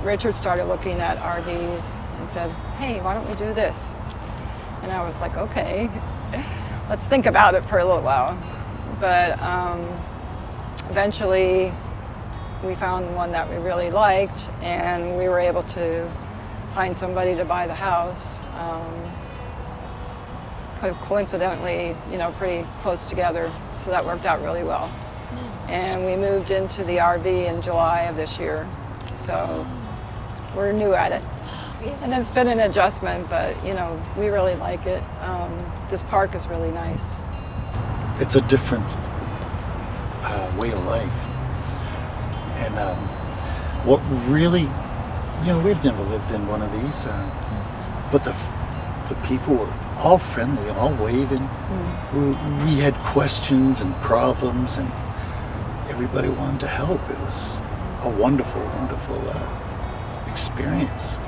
Richard started looking at RVs and said, hey, why don't we do this? And I was like, okay, let's think about it for a little while. But eventually we found one that we really liked, and we were able to find somebody to buy the house. Coincidentally, pretty close together, so that worked out really well. And we moved into the RV in July of this year, so we're new at it. And it's been an adjustment, but we really like it. This park is really nice. It's a different way of life. And what really, we've never lived in one of these, but the people were all friendly, all waving. We had questions and problems, and everybody wanted to help. It was a wonderful, wonderful experience.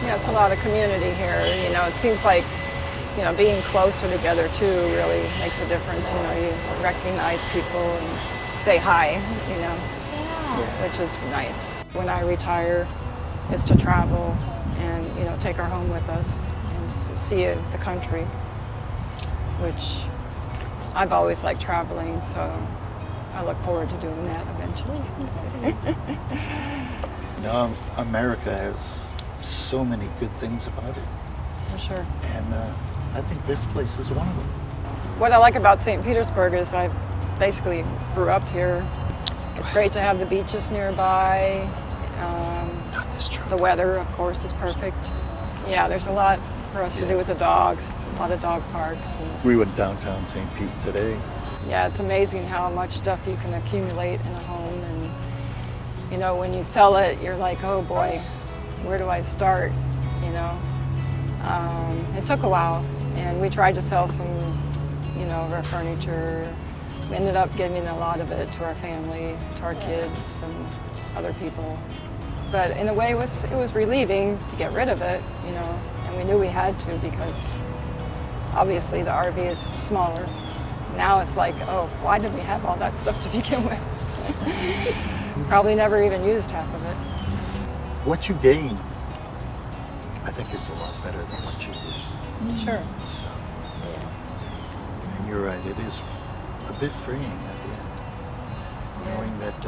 Yeah, it's a lot of community here. It seems like, being closer together too really makes a difference. You recognize people and say hi, which is nice. When I retire, is to travel and, take our home with us and to see the country, which I've always liked traveling, so I look forward to doing that eventually. America has so many good things about it. For sure. And I think this place is one of them. What I like about St. Petersburg is I basically grew up here. It's great to have the beaches nearby. The weather, of course, is perfect. Yeah, there's a lot for us to do with the dogs, a lot of dog parks. And we went downtown St. Pete today. Yeah, it's amazing how much stuff you can accumulate in a home. And, when you sell it, you're like, oh boy, where do I start? It took a while, and we tried to sell some, of our furniture. We ended up giving a lot of it to our family, to our kids, and other people. But in a way, it was relieving to get rid of it, and we knew we had to because obviously the RV is smaller. Now it's like, oh, why did we have all that stuff to begin with? Probably never even used half of it. What you gain, I think, is a lot better than what you lose. Sure. So, and you're right, it is a bit freeing at the end, knowing that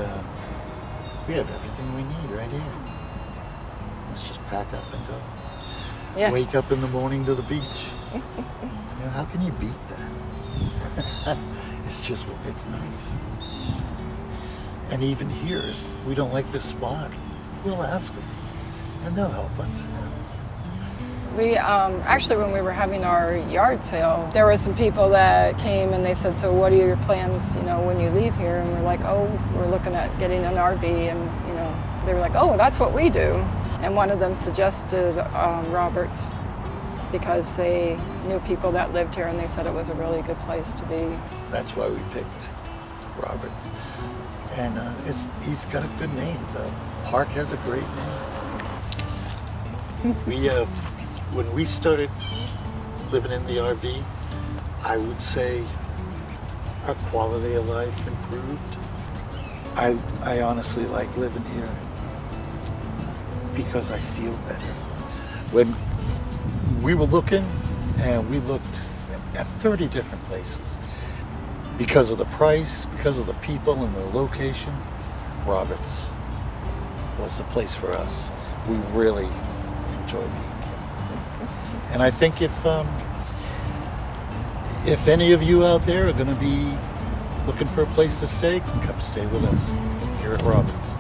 we have everything we need right here. Let's just pack up and go. Yeah. Wake up in the morning to the beach. How can you beat that? It's nice. And even here, if we don't like this spot, we'll ask them, and they'll help us. We actually, when we were having our yard sale, there were some people that came and they said, so what are your plans, when you leave here? And we're like, oh, we're looking at getting an RV, and they were like, oh, that's what we do. And one of them suggested Roberts because they knew people that lived here, and they said it was a really good place to be. That's why we picked Roberts. And he's got a good name. The park has a great name. When we started living in the RV, I would say our quality of life improved. I honestly like living here because I feel better. When we were looking, and we looked at 30 different places, because of the price, because of the people and the location, Roberts was the place for us. We really enjoy being here. And I think if any of you out there are going to be looking for a place to stay, come stay with us here at Roberts.